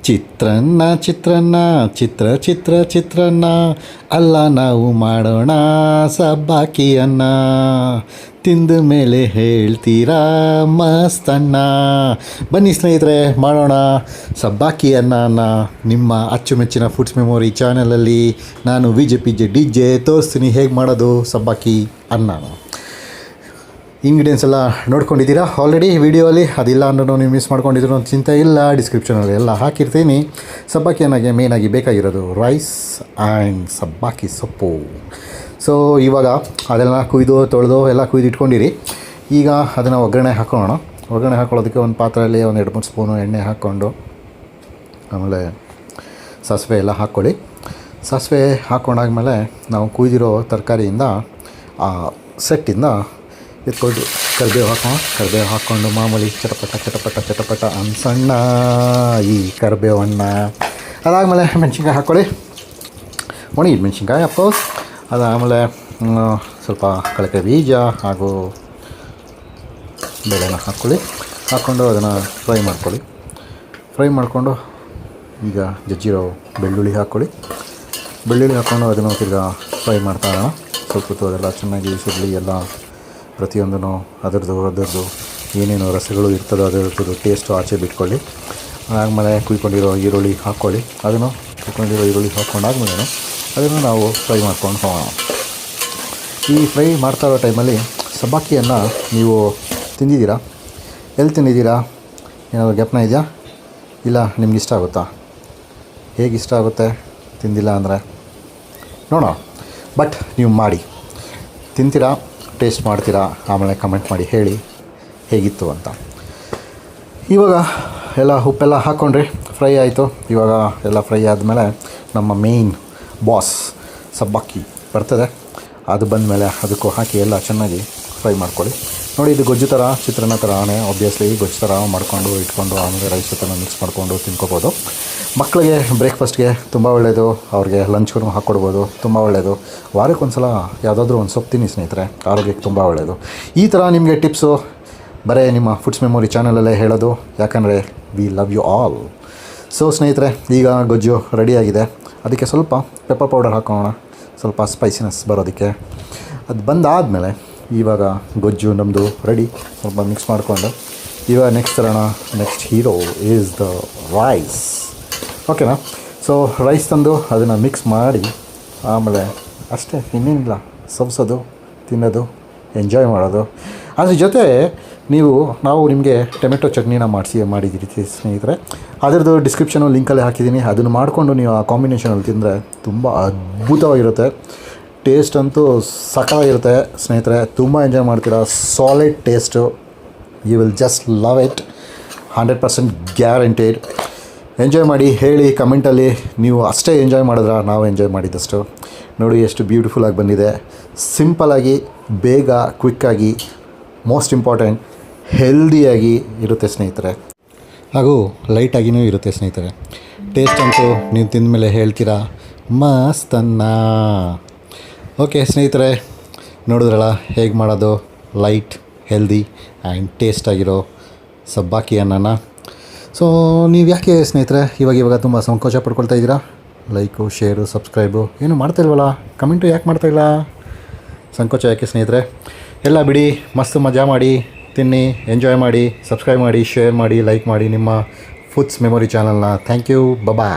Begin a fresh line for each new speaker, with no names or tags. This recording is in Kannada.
ಚಿತ್ರಾನ್ನ ಚಿತ್ರಾನ್ನ ಚಿತ್ರಾನ್ನ ಅಲ್ಲ ನಾವು ಮಾಡೋಣ ಸಬ್ಬಾಕಿ ಅನ್ನ ತಿಂದ ಮೇಲೆ ಹೇಳ್ತೀರಾ ಮಸ್ತನ್ನ. ಬನ್ನಿ ಸ್ನೇಹಿತರೆ, ಮಾಡೋಣ ಸಬ್ಬಾಕಿ ಅನ್ನನ ನಿಮ್ಮ ಅಚ್ಚುಮೆಚ್ಚಿನ ಫುಡ್ಸ್ ಮೆಮೊರಿ ಚಾನಲಲ್ಲಿ. ನಾನು ವಿಜೆ DJ ತೋರಿಸ್ತೀನಿ ಹೇಗೆ ಮಾಡೋದು ಸಬ್ಬಾಕಿ ಅನ್ನ. ಇಂಗ್ರೀಡಿಯೆಂಟ್ಸ್ ಎಲ್ಲ ನೋಡ್ಕೊಂಡಿದ್ದೀರಾ ಆಲ್ರೆಡಿ ವಿಡಿಯೋಲಿ. ಅದಿಲ್ಲ ಅಂದ್ರೂ ನೀವು ಮಿಸ್ ಮಾಡ್ಕೊಂಡಿದ್ರು ಅಂತ ಚಿಂತೆ ಇಲ್ಲ, ಡಿಸ್ಕ್ರಿಪ್ಷನಲ್ಲಿ ಎಲ್ಲ ಹಾಕಿರ್ತೀನಿ. ಸಬ್ಬಾಕಿ ಅನ್ನಗೆ ಮೇಯ್ನಾಗಿ ಬೇಕಾಗಿರೋದು ರೈಸ್ ಆ್ಯಂಡ್ ಸಬ್ಬಾಕಿ ಸೊಪ್ಪು. ಸೊ ಇವಾಗ ಅದೆಲ್ಲ ತೊಳೆದು ಎಲ್ಲ ಕುಯ್ದು ಇಟ್ಕೊಂಡಿರಿ. ಈಗ ಅದನ್ನು ಒಗ್ಗರಣೆ ಹಾಕೋಣ. ಒಗ್ಗರಣೆ ಹಾಕೊಳ್ಳೋದಕ್ಕೆ ಒಂದು ಪಾತ್ರೆಯಲ್ಲಿ ಒಂದು 2-3 ಸ್ಪೂನು ಎಣ್ಣೆ ಹಾಕ್ಕೊಂಡು, ಆಮೇಲೆ ಸಾಸಿವೆ ಎಲ್ಲ ಹಾಕ್ಕೊಳ್ಳಿ. ಸಾಸಿವೆ ಹಾಕ್ಕೊಂಡಾದ್ಮೇಲೆ ನಾವು ಕುಯ್ದಿರೋ ತರಕಾರಿಯಿಂದ ಸೆಟ್ಟಿಂದ ಎತ್ಕೊಂಡು ಕರಿಬೇವು ಹಾಕ್ಕೊಂಡು ಮಾಮೂಲಿ ಚಟಪಟ ಅನ್ಸಣ್ಣ ಈ ಕರಿಬೇವು ಹಣ್ಣ. ಅದಾದಮೇಲೆ ಮೆಣಸಿನ್ಕಾಯಿ ಹಾಕ್ಕೊಳ್ಳಿ, ಒಣಗಿದ ಮೆಣಸಿನ್ಕಾಯಿ ಅಫ್ಕೋರ್ಸ್. ಅದಾದಮೇಲೆ ಸ್ವಲ್ಪ ಕಳಕೆ ಬೀಜ ಹಾಗೂ ಬೇಳೆನ ಹಾಕ್ಕೊಂಡು ಅದನ್ನು ಫ್ರೈ ಮಾಡಿಕೊಂಡು ಈಗ ಜಜ್ಜಿರೋ ಬೆಳ್ಳುಳ್ಳಿ ಹಾಕ್ಕೊಂಡು ಅದನ್ನು ತಿರ್ಗಾ ಫ್ರೈ ಮಾಡ್ತಾ ಇರೋಣ. ಸ್ವಲ್ಪ ಹೊತ್ತು ಅದೆಲ್ಲ ಚೆನ್ನಾಗಿ ಸುರಳಿ ಎಲ್ಲ ಪ್ರತಿಯೊಂದೂ ಅದರದ್ದು ಏನೇನು ರಸಗಳು ಇರ್ತದೋ ಅದರದ್ದು ಟೇಸ್ಟು ಆಚೆ ಬಿಟ್ಕೊಳ್ಳಿ. ಆದಮೇಲೆ ಕುಯ್ಕೊಂಡಿರೋ ಈರುಳ್ಳಿ ಹಾಕ್ಕೊಳ್ಳಿ. ಈರುಳ್ಳಿ ಹಾಕ್ಕೊಂಡಾದ್ಮೇಲೆ ಅದನ್ನು ನಾವು ಫ್ರೈ ಮಾಡ್ಕೊಂಡು ಹೋಗೋಣ. ಈ ಫ್ರೈ ಮಾಡ್ತಾ ಇರೋ ಟೈಮಲ್ಲಿ ಸಬ್ಬಾಕಿಯನ್ನು ನೀವು ತಿಂದಿದ್ದೀರಾ? ಎಲ್ಲಿ ತಿಂದಿದ್ದೀರಾ? ಏನಾದರೂ ಜ್ಞಾಪನ ಇದೆಯಾ? ಇಲ್ಲ ನಿಮ್ಗೆ ಇಷ್ಟ ಆಗುತ್ತಾ? ಹೇಗೆ ಇಷ್ಟ ಆಗುತ್ತೆ ತಿಂದಿಲ್ಲ ಅಂದರೆ ನೋಡೋಣ. ಬಟ್ ನೀವು ಮಾಡಿ ತಿಂತೀರಾ, ಟೇಸ್ಟ್ ಮಾಡ್ತೀರಾ, ಆಮೇಲೆ ಕಮೆಂಟ್ ಮಾಡಿ ಹೇಳಿ ಹೇಗಿತ್ತು ಅಂತ. ಇವಾಗ ಎಲ್ಲ ಉಪ್ಪೆಲ್ಲ ಹಾಕ್ಕೊಂಡ್ರಿ, ಫ್ರೈ ಆಯಿತು. ಇವಾಗ ಎಲ್ಲ ಫ್ರೈ ಆದಮೇಲೆ ನಮ್ಮ ಮೇಯ್ನ್ ಬಾಸ್ ಸಬ್ಬಾಕಿ ಬರ್ತದೆ. ಅದು ಬಂದಮೇಲೆ ಅದಕ್ಕೂ ಹಾಕಿ ಎಲ್ಲ ಚೆನ್ನಾಗಿ ಫ್ರೈ ಮಾಡ್ಕೊಳ್ಳಿ. ನೋಡಿ, ಇದು ಗೊಜ್ಜು ಥರ ಚಿತ್ರಾನ್ನ ಥರನೇ ಆಬ್ವಿಯಸ್ಲಿ ಗೊಜ್ಜು ಥರ ಮಾಡ್ಕೊಂಡು ಇಟ್ಕೊಂಡು ಆಮೇಲೆ ರೈಸ್ ಜೊತೆ ಮಿಕ್ಸ್ ಮಾಡಿಕೊಂಡು ತಿನ್ಕೋಬೋದು. ಮಕ್ಕಳಿಗೆ ಬ್ರೇಕ್ಫಾಸ್ಟ್ಗೆ ತುಂಬ ಒಳ್ಳೆಯದು, ಅವ್ರಿಗೆ ಲಂಚ್ಗೂ ಹಾಕ್ಕೊಡ್ಬೋದು, ತುಂಬ ಒಳ್ಳೆಯದು. ವಾರಕ್ಕೊಂದು ಸಲ ಯಾವುದಾದ್ರೂ ಒಂದು ಸೊಪ್ಪು ತಿನ್ನಿ ಸ್ನೇಹಿತರೆ, ಆರೋಗ್ಯಕ್ಕೆ ತುಂಬ ಒಳ್ಳೆಯದು. ಈ ಥರ ನಿಮಗೆ ಟಿಪ್ಸು ಬರೀ ನಿಮ್ಮ ಫುಡ್ಸ್ ಮೆಮೊರಿ ಚಾನಲಲ್ಲೇ ಹೇಳೋದು, ಯಾಕಂದರೆ we love you all. So ಸ್ನೇಹಿತರೆ, ಈಗ ಗೊಜ್ಜು ರೆಡಿಯಾಗಿದೆ. ಅದಕ್ಕೆ ಸ್ವಲ್ಪ ಪೆಪ್ಪರ್ ಪೌಡರ್ ಹಾಕೋಣ, ಸ್ವಲ್ಪ ಸ್ಪೈಸಿನೆಸ್ ಬರೋದಕ್ಕೆ. ಅದು ಬಂದಾದಮೇಲೆ ಇವಾಗ ಗೊಜ್ಜು ನಮ್ಮದು ರೆಡಿ. ಸ್ವಲ್ಪ ಮಿಕ್ಸ್ ಮಾಡಿಕೊಂಡು ಇವಾಗ next hero is the rice. ಓಕೆನಾ? ಸೊ ರೈಸ್ ತಂದು ಅದನ್ನು ಮಿಕ್ಸ್ ಮಾಡಿ ಆಮೇಲೆ ಅಷ್ಟೇ, ಇನ್ನೇನಿಲ್ಲ, ಸವಸೋದು, ತಿನ್ನೋದು, ಎಂಜಾಯ್ ಮಾಡೋದು. ಅದ್ರ ಜೊತೆ ನಾವು ನಿಮಗೆ ಟೊಮೆಟೊ ಚಟ್ನಿನ ಮಾಡಿದ್ದೀರಿ ಸ್ನೇಹಿತರೆ. ಅದರದ್ದು ಡಿಸ್ಕ್ರಿಪ್ಷನು ಲಿಂಕಲ್ಲೇ ಹಾಕಿದ್ದೀನಿ. ಅದನ್ನು ಮಾಡಿಕೊಂಡು ನೀವು ಆ ಕಾಂಬಿನೇಷನಲ್ಲಿ ತಿಂದರೆ ತುಂಬ ಅದ್ಭುತವಾಗಿರುತ್ತೆ. ಟೇಸ್ಟ್ ಅಂತೂ ಸಖತ್ತಾಗಿರುತ್ತೆ ಸ್ನೇಹಿತರೆ, ತುಂಬ ಎಂಜಾಯ್ ಮಾಡ್ತೀರಾ. Solid taste, you will just love it, 100% guaranteed. Enjoy ಮಾಡಿ, ಹೇಳಿ ಕಮೆಂಟಲ್ಲಿ ನೀವು ಅಷ್ಟೇ ಎಂಜಾಯ್ ಮಾಡಿದ್ರ ನಾವು ಎಂಜಾಯ್ ಮಾಡಿದ್ದಷ್ಟು. ನೋಡಿ ಎಷ್ಟು ಬ್ಯೂಟಿಫುಲ್ಲಾಗಿ ಬಂದಿದೆ. ಸಿಂಪಲಾಗಿ, ಬೇಗ, ಕ್ವಿಕ್ಕಾಗಿ, ಮೋಸ್ಟ್ ಇಂಪಾರ್ಟೆಂಟ್ ಹೆಲ್ದಿಯಾಗಿ ಇರುತ್ತೆ ಸ್ನೇಹಿತರೆ, ಹಾಗೂ ಲೈಟಾಗಿಯೂ ಇರುತ್ತೆ ಸ್ನೇಹಿತರೆ. ಟೇಸ್ಟ್ ಅಂತೂ ನೀವು ತಿಂದ ಮೇಲೆ ಹೇಳ್ತೀರಾ ಮಸ್ತನ್ನ. ಓಕೆ ಸ್ನೇಹಿತರೆ, ನೋಡಿದ್ರಲ್ಲ ಹೇಗೆ ಮಾಡೋದು ಲೈಟ್, ಹೆಲ್ದಿ ಆ್ಯಂಡ್ ಟೇಸ್ಟ್ ಆಗಿರೋ ಸಬ್ಬಾಕಿ ಅನ್ನನ. ಸೊ ನೀವು ಯಾಕೆ ಸ್ನೇಹಿತರೆ ಇವಾಗ ತುಂಬ ಸಂಕೋಚ ಪಡ್ಕೊಳ್ತಾ ಇದ್ದೀರಾ? ಲೈಕು, ಶೇರು, ಸಬ್ಸ್ಕ್ರೈಬು ಏನು ಮಾಡ್ತಾಯಿಲ್ವಲ್ಲ? ಕಮೆಂಟು ಯಾಕೆ ಮಾಡ್ತಾಯಿಲ್ಲ? ಸಂಕೋಚ ಯಾಕೆ ಸ್ನೇಹಿತರೆ? ಎಲ್ಲ ಬಿಡಿ, ಮಸ್ತ್ ಮಜಾ ಮಾಡಿ, ತಿನ್ನಿ, ಎಂಜಾಯ್ ಮಾಡಿ, ಸಬ್ಸ್ಕ್ರೈಬ್ ಮಾಡಿ, ಶೇರ್ ಮಾಡಿ, ಲೈಕ್ ಮಾಡಿ ನಿಮ್ಮ ಫುಡ್ಸ್ ಮೆಮೊರಿ ಚಾನಲ್ನ. Thank you, bye.